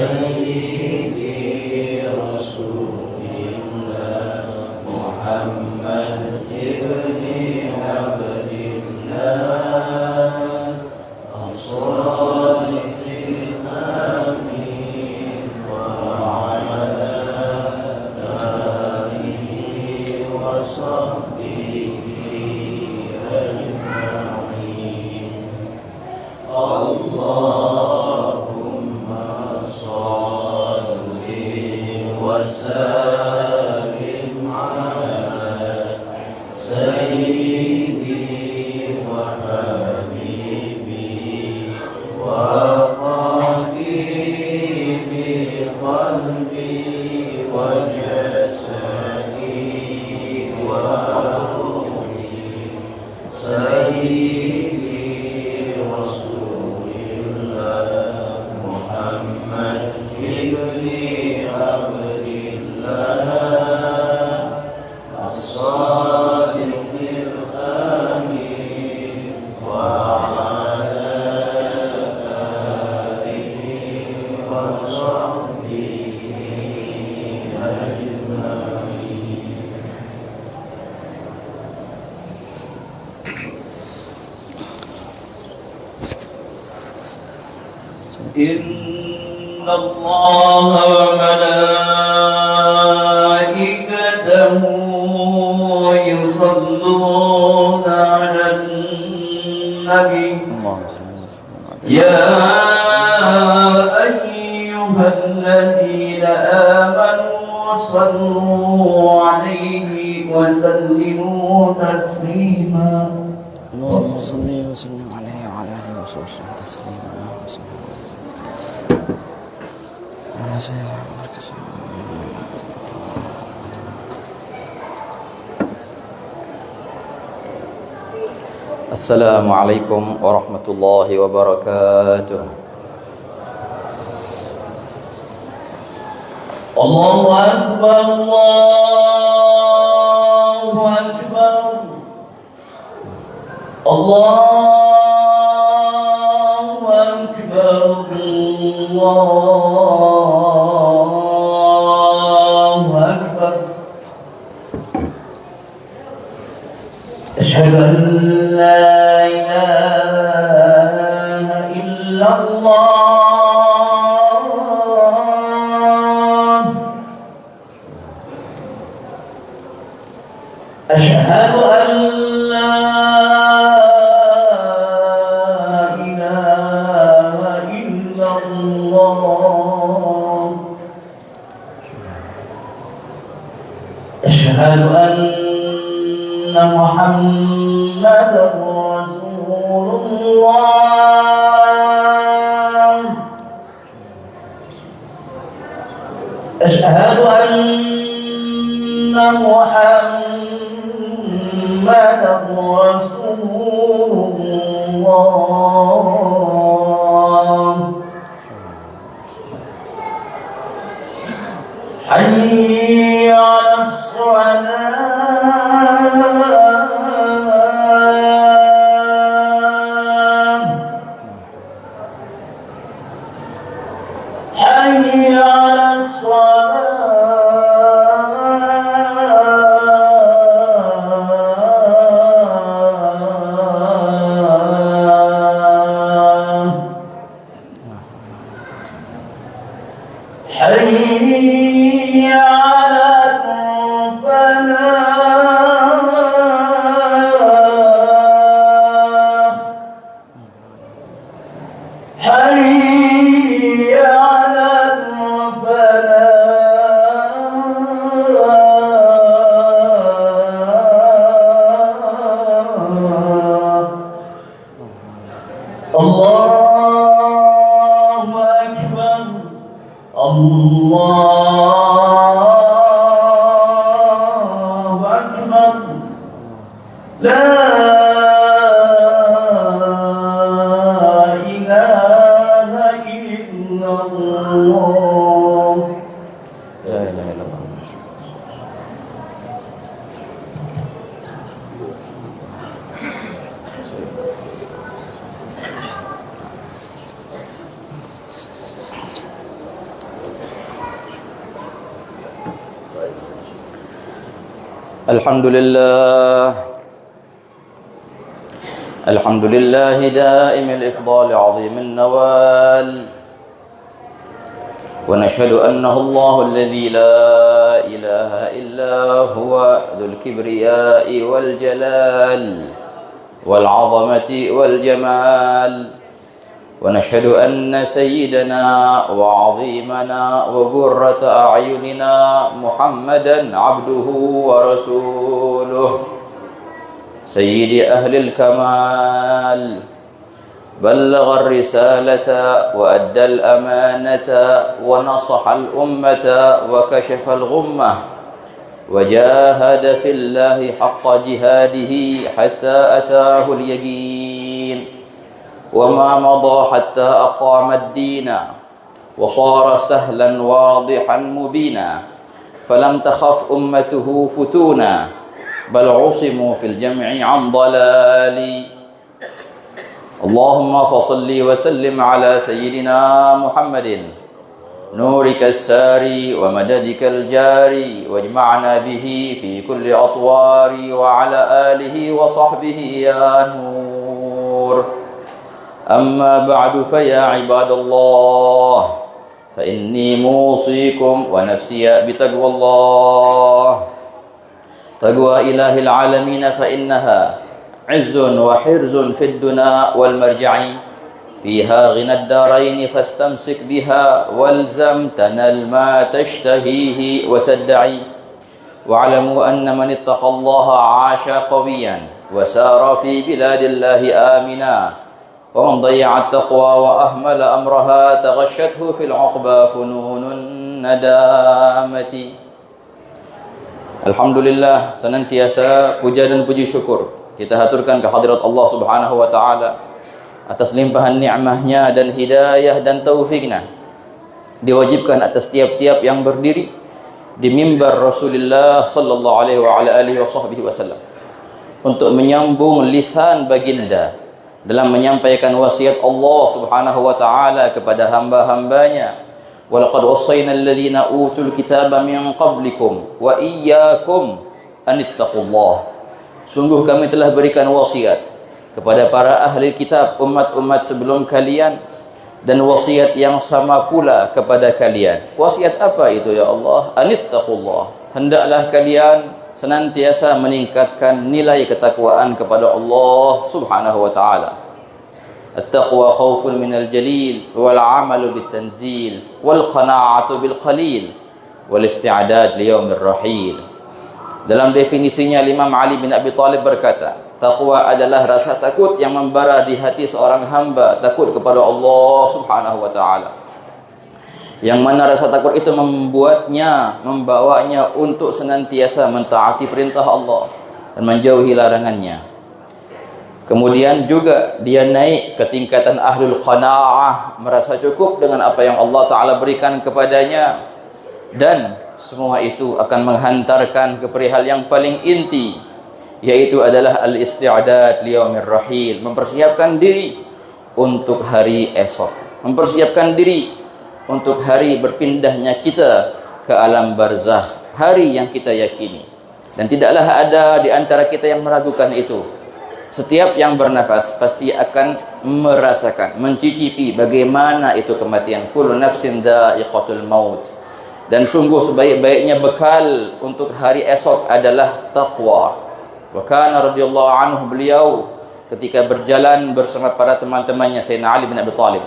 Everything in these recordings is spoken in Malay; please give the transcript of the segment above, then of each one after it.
سيدي رسول الله محمد ابن عبد الله الصالح الأمين وعلى آله وصحبه أجمعين. اللهم صل وسلم على سيدي وحبيبي وطبيبي قلبي وجسدي وروحي سيدي رسول الله محمد ابن عبد الله الصادق الأمين وعلى آله وصحبه أجمعين. إن الله وملائكته يصلون على النبي يا أيها الذين آمنوا صلوا عليه وسلموا تسليما. اللهم صل وسلم عليه وعلى آله وصحبه وسلم تسليما. Assalamualaikum warahmatullahi wabarakatuh. Allahu Akbar, Allahu Akbar, Allahu Akbar, Allahu Akbar. Asyhadu an la ilaha illallah. Asyhadu an la ilaha illallah. Asyhadu anna Muhammadar Rasulullah. Asyhadu anna Muhammadar Rasulullah. Hayya 'alas shalah. Hayya 'alas shalah. Hayya 'alal falah. Hayya 'alal falah. Allahu Akbar, Allahu Akbar. La ilaha illallah. La ilaha illallah. الحمد لله الحمد لله دائم الإفضال عظيم النوال ونشهد أنه الله الذي لا إله إلا هو ذو الكبرياء والجلال والعظمة والجمال ونشهد أن سيدنا وعظيمنا وقرة أعيننا محمدا عبده ورسوله سيد أهل الكمال بلغ الرسالة وأدى الأمانة ونصح الأمة وكشف الغمة وجاهد في الله حق جهاده حتى أتاه اليقين وما مضى حتى أقام الدين وصار سهلا واضحا مبينا فلم تخف أمته فتونا بل عصموا في الجمع عن ضلال اللهم فصل وسلم على سيدنا محمد نورك الساري ومددك الجاري واجمعنا به في كل أطوار وعلى آله وصحبه يا نور أما بعد فيا عباد الله فإني موصيكم ونفسي بتقوى الله تقوى إله العالمين فإنها عز وحرز في الدنا والمرجع فيها غنى الدارين فاستمسك بها والزم تنل ما تشتهيه وتدعي واعلموا أن من اتقى الله عاش قويا وسار في بلاد الله آمنا ومن ضيع التقوى وأهمل أمرها تغشته في العقبى فنون الندامة. Alhamdulillah, senantiasa puja dan puji syukur kita haturkan kehadirat Allah Subhanahu wa taala atas limpahan nikmahnya dan hidayah dan taufiknya. Diwajibkan atas tiap-tiap yang berdiri di mimbar Rasulullah sallallahu alaihi wasallam untuk menyambung lisan baginda dalam menyampaikan wasiat Allah Subhanahu wa taala kepada hamba-hambanya. Walaqad wassayna alladhina utul kitaba min qablikum wa iyyakum an ittaqullah. Sungguh kami telah berikan wasiat kepada para ahli kitab umat-umat sebelum kalian dan wasiat yang sama pula kepada kalian. Wasiat apa itu ya Allah? An ittaqullah. Hendaklah kalian senantiasa meningkatkan nilai ketakwaan kepada Allah Subhanahu wa taala. At-taqwa khaufun minal jalil wal 'amalu bit tanzil wal qana'atu bil qalil wal isti'dad li yaumir rahil. Dalam definisinya Imam Ali bin Abi Thalib berkata, taqwa adalah rasa takut yang membara di hati seorang hamba, takut kepada Allah Subhanahu wa taala. Yang mana rasa takut itu membawanya untuk senantiasa mentaati perintah Allah dan menjauhi larangannya. Kemudian juga dia naik ke tingkatan ahlul qanaa'ah, merasa cukup dengan apa yang Allah Ta'ala berikan kepadanya, dan semua itu akan menghantarkan ke perihal yang paling inti, yaitu adalah al-isti'dad liyaumir rahil, mempersiapkan diri untuk hari esok, mempersiapkan diri untuk hari berpindahnya kita ke alam barzakh, hari yang kita yakini. Dan tidaklah ada di antara kita yang meragukan itu. Setiap yang bernafas pasti akan merasakan, mencicipi bagaimana itu kematian. Kullu nafsin dha'iqatul maut. Dan sungguh sebaik-baiknya bekal untuk hari esok adalah taqwa. Wa kana radhiyallahu anhu, beliau ketika berjalan bersama para teman-temannya Sayyidina Ali bin Abi Thalib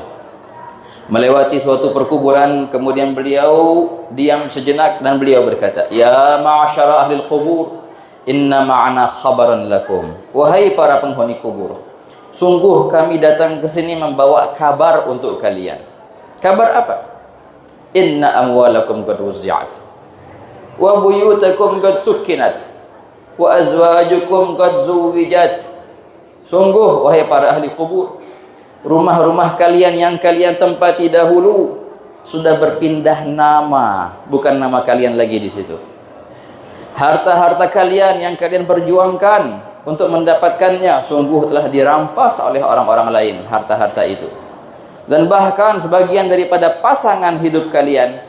melewati suatu perkuburan, kemudian beliau diam sejenak dan beliau berkata, ya ma'asyara ahlil qubur, inna ma'ana khabaran lakum. Wahai para penghuni kubur, sungguh kami datang ke sini membawa kabar untuk kalian. Kabar apa? Inna amwalakum qad wuzzi'at wa buyutakum qad sukkinat wa azwajukum qad zuwijat. Sungguh wahai para ahli kubur, rumah-rumah kalian yang kalian tempati dahulu sudah berpindah nama, bukan nama kalian lagi di situ. Harta-harta kalian yang kalian perjuangkan untuk mendapatkannya sungguh telah dirampas oleh orang-orang lain harta-harta itu. Dan bahkan sebagian daripada pasangan hidup kalian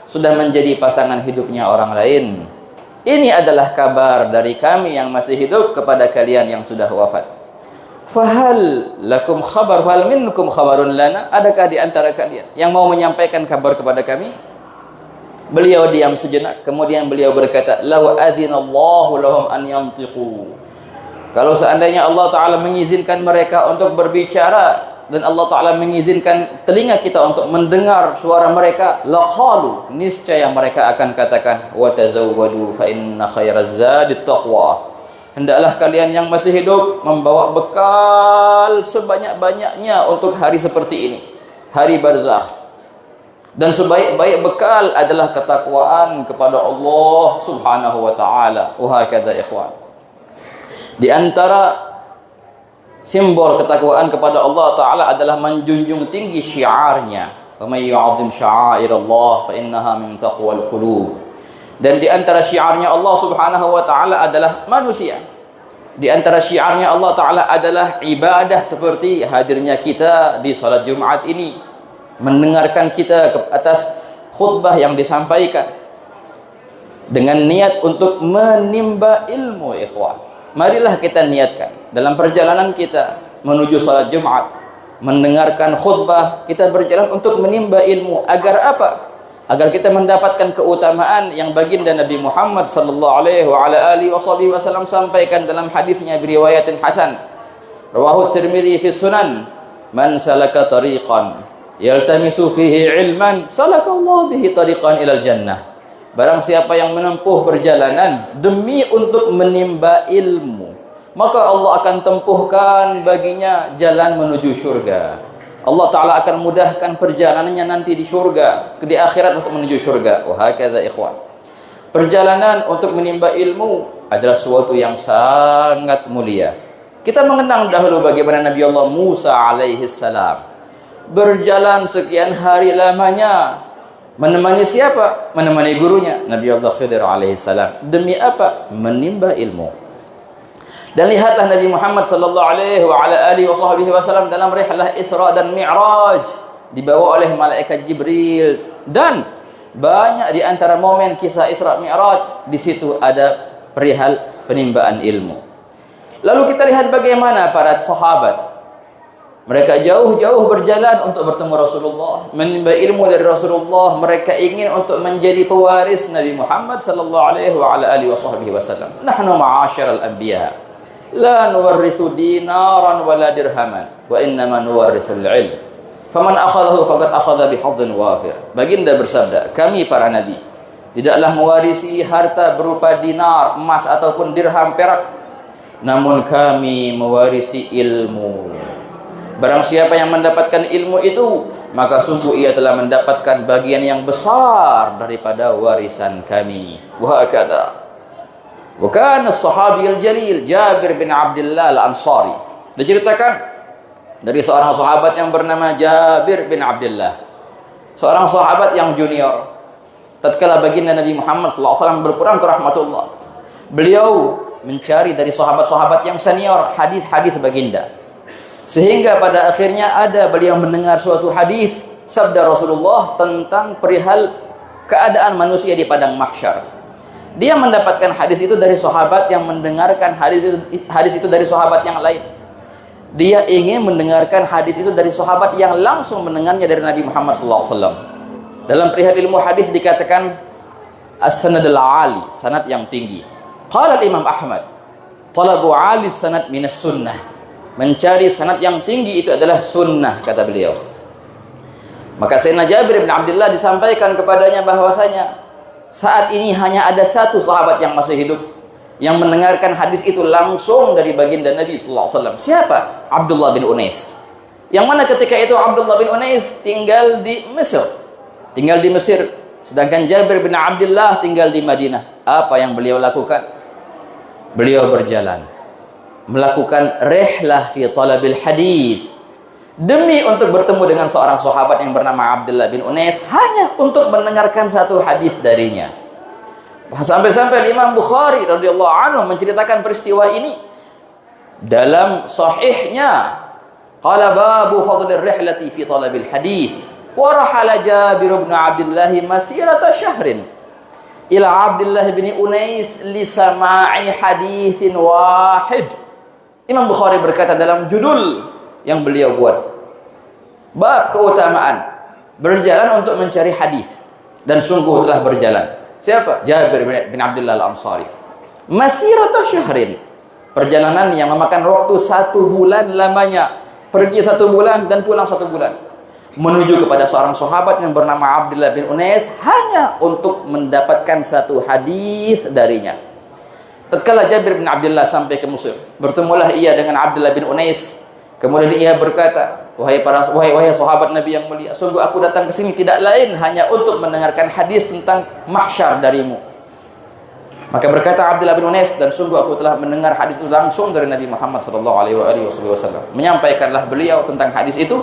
sudah menjadi pasangan hidupnya orang lain. Ini adalah kabar dari kami yang masih hidup kepada kalian yang sudah wafat. Fahal lakum khabar, fahal minkum khabarun lana? Adakah di antara kalian yang mau menyampaikan kabar kepada kami? Beliau diam sejenak, kemudian beliau berkata, "Law adzinallahu lahum an yantiqu." Kalau seandainya Allah Ta'ala mengizinkan mereka untuk berbicara, dan Allah Ta'ala mengizinkan telinga kita untuk mendengar suara mereka, laqalu, niscaya mereka akan katakan, wa tazawwadu fa inna khairaz zadi taqwa. Hendaklah kalian yang masih hidup membawa bekal sebanyak-banyaknya untuk hari seperti ini, hari barzakh. Dan sebaik-baik bekal adalah ketakwaan kepada Allah Subhanahu wa Ta'ala. Wa hakadha ikhwan. Di antara simbol ketakwaan kepada Allah Ta'ala adalah menjunjung tinggi syiarnya. Wa may yu'azzim sya'airallah fa innaha min taqwal qulub. Dan di antara syiarnya Allah Subhanahu wa Ta'ala adalah manusia. Di antara syiarnya Allah Ta'ala adalah ibadah seperti hadirnya kita di salat Jumat ini, mendengarkan kita ke atas khutbah yang disampaikan dengan niat untuk menimba ilmu, ikhwan. Marilah kita niatkan dalam perjalanan kita menuju salat Jumat, mendengarkan khutbah, kita berjalan untuk menimba ilmu. Agar apa? Agar kita mendapatkan keutamaan yang baginda Nabi Muhammad sallallahu alaihi wa ala alihi wasallam sampaikan dalam hadisnya beriwayatin hasan. Rawahu Tirmidzi fi Sunan, "Man salaka tariqan yaltamisu fihi ilman, salakallahu bihi tariqan ilal jannah." Barang siapa yang menempuh perjalanan demi untuk menimba ilmu, maka Allah akan tempuhkan baginya jalan menuju surga. Allah Ta'ala akan mudahkan perjalanannya nanti di surga, di akhirat untuk menuju surga. Wahakadha ikhwan. Perjalanan untuk menimba ilmu adalah sesuatu yang sangat mulia. Kita mengenang dahulu bagaimana Nabi Allah Musa alaihi salam berjalan sekian hari lamanya. Menemani siapa? Menemani gurunya Nabi Allah Khidir alaihi salam. Demi apa? Menimba ilmu. Dan lihatlah Nabi Muhammad sallallahu alaihi wa ala alihi wasallam dalam rihlah Isra dan Mi'raj, dibawa oleh malaikat Jibril, dan banyak di antara momen kisah Isra Mi'raj di situ ada perihal penimbaan ilmu. Lalu kita lihat bagaimana para sahabat. Mereka jauh-jauh berjalan untuk bertemu Rasulullah, menimba ilmu dari Rasulullah. Mereka ingin untuk menjadi pewaris Nabi Muhammad sallallahu alaihi wa ala alihi wasallam. Nahnu ma'asyiral anbiya la nuwarrithu dinaran wala dirhaman wa innama nuwarrithul ilm. Faman akhadahu faqad akhadha bihadhin wafir. Baginda bersabda, kami para nabi tidaklah mewarisi harta berupa dinar, emas ataupun dirham perak, namun kami mewarisi ilmu. Barang siapa yang mendapatkan ilmu itu, maka sungguh ia telah mendapatkan bagian yang besar daripada warisan kami. Wa hakadha. Wa kana as-sahabiyul jalil Jabir bin Abdullah al-Ansari. Diceritakan dari seorang sahabat yang bernama Jabir bin Abdullah, seorang sahabat yang junior. Tatkala baginda Nabi Muhammad sallallahu alaihi wasallam berpulang ke rahmatullah, beliau mencari dari sahabat-sahabat yang senior hadis-hadis baginda. Sehingga pada akhirnya ada beliau mendengar suatu hadis sabda Rasulullah tentang perihal keadaan manusia di padang mahsyar. Dia mendapatkan hadis itu dari sahabat yang mendengarkan hadis itu dari sahabat yang lain. Dia ingin mendengarkan hadis itu dari sahabat yang langsung mendengarnya dari Nabi Muhammad SAW. Dalam perihal ilmu hadis dikatakan as-sanad al-ali, sanad yang tinggi. Qala al-Imam Ahmad, talabu ali sanad minas sunnah. Mencari sanad yang tinggi itu adalah sunnah, kata beliau. Maka Sayyidina Jabir bin Abdullah disampaikan kepadanya bahwasanya saat ini hanya ada satu sahabat yang masih hidup yang mendengarkan hadis itu langsung dari baginda Nabi sallallahu alaihi wasallam. Siapa? Abdullah bin Unais. Yang mana ketika itu Abdullah bin Unais tinggal di Mesir. Tinggal di Mesir, sedangkan Jabir bin Abdullah tinggal di Madinah. Apa yang beliau lakukan? Beliau berjalan melakukan rihlah fi talabil hadis demi untuk bertemu dengan seorang sahabat yang bernama Abdullah bin Unais, hanya untuk mendengarkan satu hadis darinya. Sampai-sampai Imam Bukhari radhiyallahu anhu menceritakan peristiwa ini dalam sahihnya. Qala babu fadlir rihlati fi talabil hadis wa rahala Jabir bin Abdullah masirata syahrin. ila Abdullah bin Unais li sama'i haditsin wahid. Imam Bukhari berkata dalam judul yang beliau buat, bab keutamaan berjalan untuk mencari hadis, dan sungguh telah berjalan. Siapa? Jabir bin Abdullah Al-Ansari. Masirata syahrin, perjalanan yang memakan waktu 1 bulan lamanya. Pergi 1 bulan dan pulang 1 bulan, menuju kepada seorang sahabat yang bernama Abdullah bin Unais, hanya untuk mendapatkan 1 hadis darinya. Tatkala Jabir bin Abdullah sampai ke Mesir, bertemulah ia dengan Abdullah bin Unais. Kemudian ia berkata, wahai sahabat Nabi yang mulia, sungguh aku datang ke sini tidak lain hanya untuk mendengarkan hadis tentang mahsyar darimu. Maka berkata Abdullah bin Unais, dan sungguh aku telah mendengar hadis itu langsung dari Nabi Muhammad sallallahu alaihi wasallam. Menyampaikanlah beliau tentang hadis itu.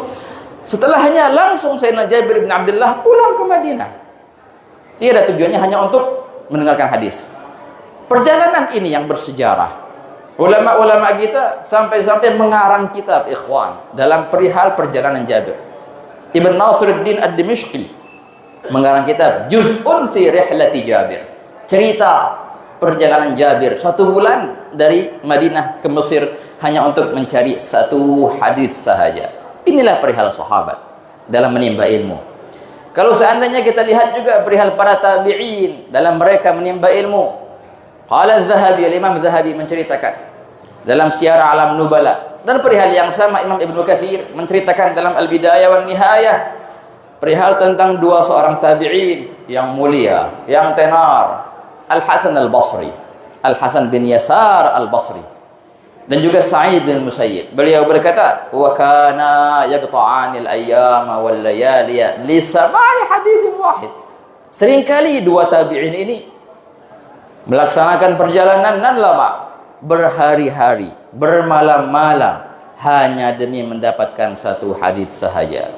Setelahnya langsung Sayyidina Jabir bin Abdullah pulang ke Madinah. Tiada tujuannya hanya untuk mendengarkan hadis. Perjalanan ini yang bersejarah. Ulama-ulama kita sampai-sampai mengarang kitab, ikhwan, dalam perihal perjalanan Jabir. Ibn Nasiruddin Ad-Dimishqi mengarang kitab Juz'un fi Rihlati Jabir. Cerita perjalanan Jabir 1 bulan dari Madinah ke Mesir hanya untuk mencari 1 hadis sahaja. Inilah perihal sahabat dalam menimba ilmu. Kalau seandainya kita lihat juga perihal para tabi'in dalam mereka menimba ilmu. Qala Az-Zahabi, Imam Az-Zahabi menceritakan dalam Syiar Alam Nubala, dan perihal yang sama Imam Ibnu Katsir menceritakan dalam Al-Bidayah wan Nihayah perihal tentang 2 seorang tabi'in yang mulia, yang tenar, Al-Hasan Al-Basri, Al-Hasan bin Yasar Al-Basri, dan juga Sa'id bin Musayyib. Beliau berkata, wa kana yaqta'anil ayyama wal layaliya li sama'i haditsin wahid. Seringkali 2 tabi'in ini melaksanakan perjalanan nan lama, berhari-hari, bermalam-malam, hanya demi mendapatkan 1 hadis sahaja.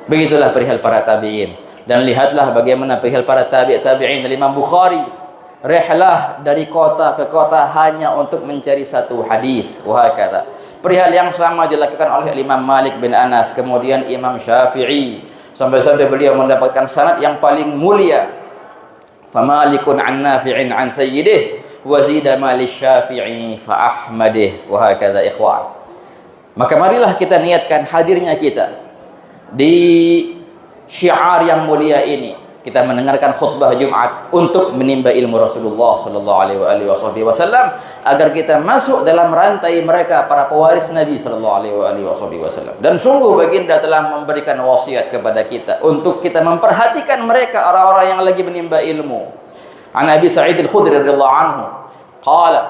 Begitulah perihal para tabi'in. Dan lihatlah bagaimana perihal para tabi'in dari Imam Bukhari, rihlah dari kota ke kota hanya untuk mencari 1 hadis. Wah kata. Perihal yang sama dilakukan oleh Imam Malik bin Anas, kemudian Imam Syafi'i, sampai-sampai beliau mendapatkan sanad yang paling mulia. Famalikun an Nafi'in an sayyidih wa zida mali Syafi'i fa Ahmadih. Wah kata ikhwan. Maka marilah kita niatkan hadirnya kita di syiar yang mulia ini. Kita mendengarkan khutbah Jumat untuk menimba ilmu Rasulullah sallallahu alaihi wasallam, agar kita masuk dalam rantai mereka para pewaris Nabi sallallahu alaihi wasallam. Dan sungguh baginda telah memberikan wasiat kepada kita untuk kita memperhatikan mereka, orang-orang yang lagi menimba ilmu. An Abi Sa'id Al-Khudri radhiyallahu anhu qala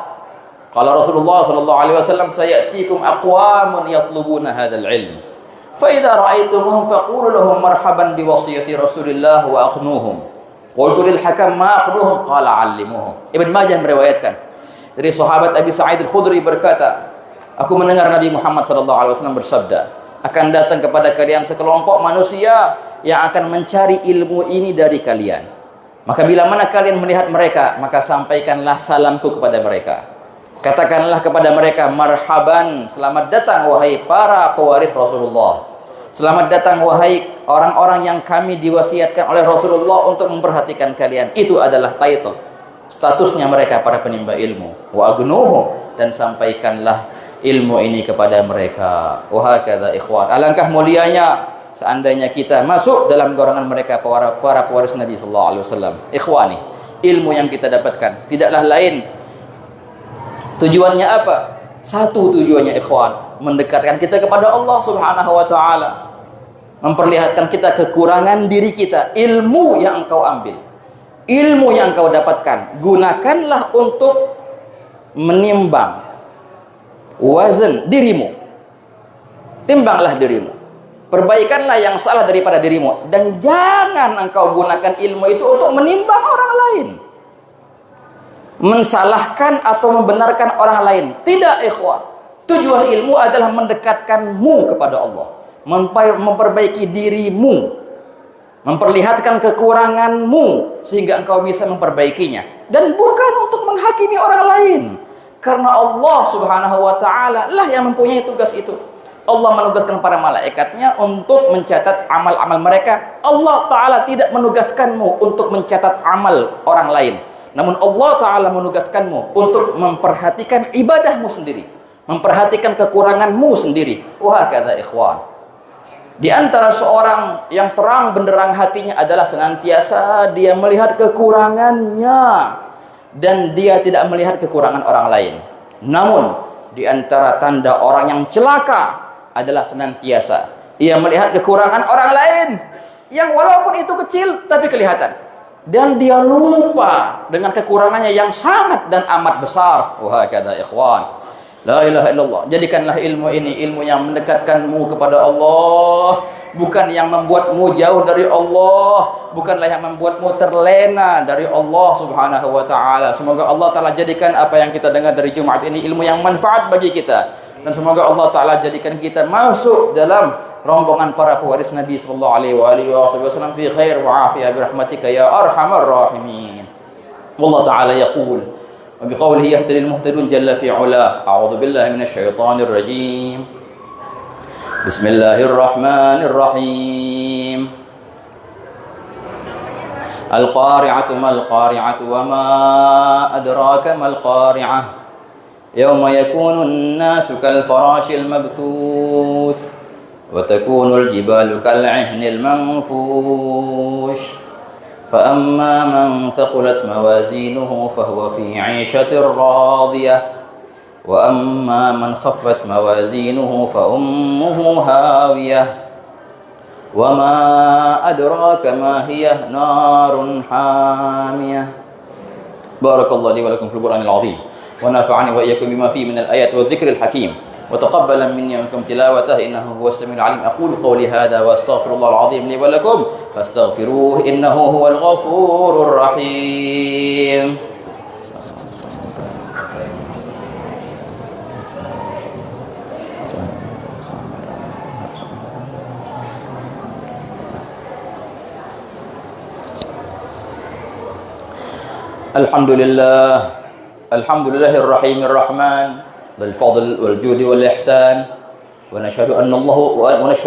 Rasulullah sallallahu alaihi wasallam, sayatikum aqwamun yatlubuna hadzal ilm, فَإِذَا رَأَيْتُمُهُمْ فَقُولُوا لَهُمْ مَرْحَبًا بِوَصِيَّةِ رَسُولِ اللَّهِ وَأَخْنُوهُمْ قُلْتُ لِلْحَكَمْ مَا أَخْنُوهُمْ قَالَ عَلِّمُهُمْ. Ibn Majah meriwayatkan dari sahabat Abi Sa'id Al-Khudri berkata, aku mendengar Nabi Muhammad SAW bersabda, akan datang kepada kalian sekelompok manusia yang akan mencari ilmu ini dari kalian. Maka bila mana kalian melihat mereka, maka sampaikanlah salamku kepada mereka. Katakanlah kepada mereka, marhaban, selamat datang wahai para pewaris Rasulullah. Selamat datang wahai orang-orang yang kami diwasiatkan oleh Rasulullah untuk memperhatikan kalian. Itu adalah title, statusnya mereka para penimba ilmu. Wa agnuhum, dan sampaikanlah ilmu ini kepada mereka. Wa hakadha ikhwan. Alangkah mulianya seandainya kita masuk dalam golongan mereka para pewaris Nabi sallallahu alaihi wasallam. Ikhwani, ilmu yang kita dapatkan tidaklah lain tujuannya apa? 1 tujuannya ikhwan, mendekatkan kita kepada Allah Subhanahu wa taala. Memperlihatkan kita kekurangan diri kita. Ilmu yang engkau ambil, ilmu yang engkau dapatkan, gunakanlah untuk menimbang wazan dirimu. Timbanglah dirimu. Perbaikanlah yang salah daripada dirimu, dan jangan engkau gunakan ilmu itu untuk menimbang orang lain, mensalahkan atau membenarkan orang lain. Tidak ikhwan. Tujuan ilmu adalah mendekatkanmu kepada Allah, memperbaiki dirimu, memperlihatkan kekuranganmu sehingga engkau bisa memperbaikinya, dan bukan untuk menghakimi orang lain, karena Allah Subhanahu wa taala lah yang mempunyai tugas itu. Allah menugaskan para malaikatnya untuk mencatat amal-amal mereka. Allah Ta'ala tidak menugaskanmu untuk mencatat amal orang lain. Namun Allah Ta'ala menugaskanmu untuk memperhatikan ibadahmu sendiri, memperhatikan kekuranganmu sendiri. Wah, kata ikhwan, di antara seorang yang terang benderang hatinya adalah senantiasa dia melihat kekurangannya dan dia tidak melihat kekurangan orang lain. Namun di antara tanda orang yang celaka adalah senantiasa ia melihat kekurangan orang lain yang walaupun itu kecil tapi kelihatan, dan dia lupa dengan kekurangannya yang sangat dan amat besar. Wah, kata ikhwan, la ilaha illallah. Jadikanlah ilmu ini ilmu yang mendekatkanmu kepada Allah, bukan yang membuatmu jauh dari Allah, bukanlah yang membuatmu terlena dari Allah Subhanahu wa taala. Semoga Allah Taala jadikan apa yang kita dengar dari Jumat ini ilmu yang manfaat bagi kita, dan semoga Allah Taala jadikan kita masuk dalam rombongan para pewaris Nabi sallallahu alaihi wasallam fi khair wa afiyah bi rahmatika ya arhamar rahimin. Allah Taala yaqul وبقوله يهتدي المهتدون جل في علاه. أعوذ بالله من الشيطان الرجيم. بسم الله الرحمن الرحيم. القارعة ما القارعة وما أدراك ما القارعة يوم يكون الناس كالفراش المبثوث وتكون الجبال كالعهن المنفوش فأما من ثقلت موازينه فهو في عيشة راضية وأما من خفت موازينه فأمه هاوية وما أدراك ما هي نار حامية. بارك الله لي ولكم في القرآن العظيم ونفعني وإياكم بما فيه من الآيات والذكر الحكيم وتقبل مني ومنكم تلاوته إنه هو السميع العليم. أقول قولي هذا وأستغفر الله العظيم لي ولكم فاستغفروه إنه هو الغفور الرحيم. الحمد لله الرحيم الرحمن ذي الفضل والجود والإحسان ونشهد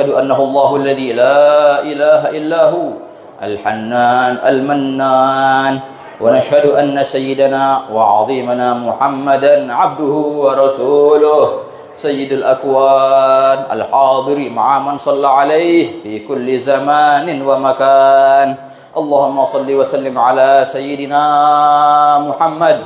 أنه الله الذي لا إله إلا هو الحنان المنان ونشهد أن سيدنا وعظيمنا محمدا عبده ورسوله سيد الأكوان الحاضر مع من صلى عليه في كل زمان ومكان. اللهم صل وسلم على سيدنا محمد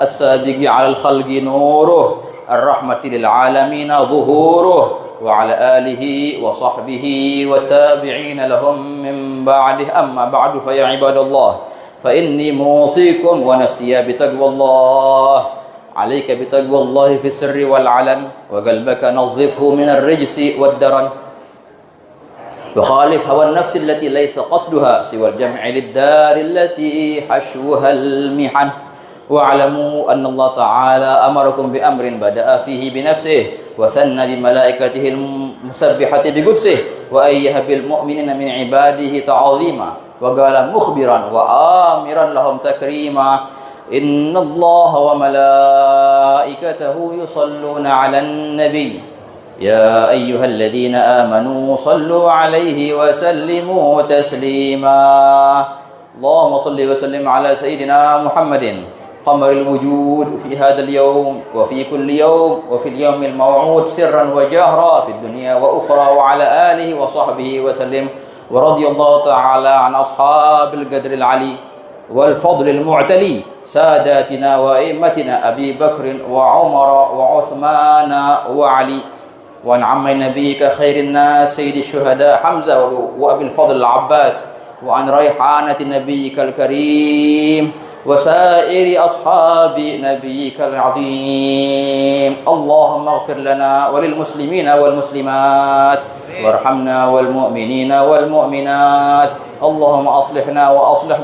السابق على الخلق نوره الرحمة للعالمين ظهوره وعلى آله وصحبه والتابعين لهم من بعده. أما بعد فيا عباد الله فإني موصيكم ونفسي بتقوى الله. عليك بتقوى الله في السر والعلن وقلبك نظفه من الرجس والدرن وخالف هوى النفس التي ليس قصدها سوى الجمع للدار التي حشوها المحن. واعلموا أن الله تعالى أمركم بأمر بدأ فيه بنفسه وثنى بملائكته المسبحة بقدسه وأيه بالمؤمنين من عباده تعظيما وقال مخبرا وآمرا لهم تكريما إن الله وملائكته يصلون على النبي يا أيها الذين آمنوا صلوا عليه وسلموا تسليما. اللهم صل وسلم على سيدنا محمد قمر الوجود في هذا اليوم وفي كل يوم وفي اليوم الموعود سرا وجهرا في الدنيا وأخرى وعلى آله وصحبه وسلم. ورضي الله تعالى عن أصحاب القدر العلي والفضل المعتلي ساداتنا وأئمتنا أبي بكر وعمر وعثمان وعلي وعن عم نبيك خير الناس سيد الشهداء حمزة وأبي الفضل العباس وعن ريحانة نبيك الكريم وسائر أصحاب نبيك العظيم. اللهم اغفر لنا وللمسلمين والمسلمات وارحمنا والمؤمنين والمؤمنات. اللهم أصلحنا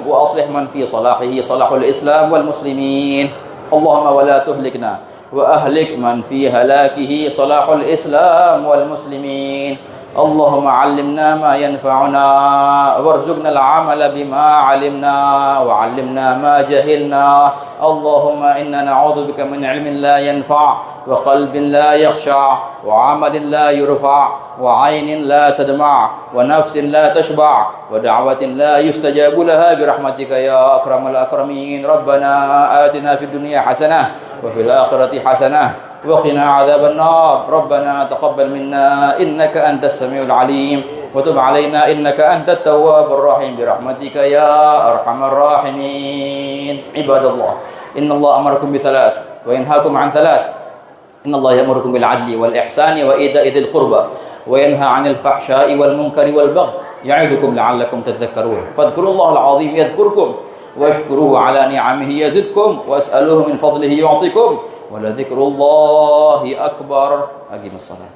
وأصلح من في صلاحه صلاح الإسلام والمسلمين. اللهم ولا تهلكنا وأهلك من في هلاكه صلاح الإسلام والمسلمين. اللهم علمنا ما ينفعنا وارزقنا العمل بما علمنا وعلمنا ما جهلنا. اللهم إنا نعوذ بك من علم لا ينفع وقلب لا يخشع وعمل لا يرفع وعين لا تدمع ونفس لا تشبع ودعوة لا يستجاب لها برحمتك يا أكرم الأكرمين. ربنا آتنا في الدنيا حسنة وفي الآخرة حسنة وقنا عذاب النار. ربنا تقبل منا إنك أنت السميع العليم وتب علينا إنك أنت التواب الرحيم برحمتك يا أرحم الراحمين. عباد الله، إن الله أمركم بثلاث وينهاكم عن ثلاث. إن الله يأمركم بالعدل والإحسان وإيتاء ذي القربى وينهى عن الفحشاء والمنكر والبغي يعظكم لعلكم تذكرون. فاذكروا الله العظيم يذكركم واشكروه على نعمه يزدكم واسألوه من فضله يعطيكم ولذكر الله أكبر. أقيموا الصلاة.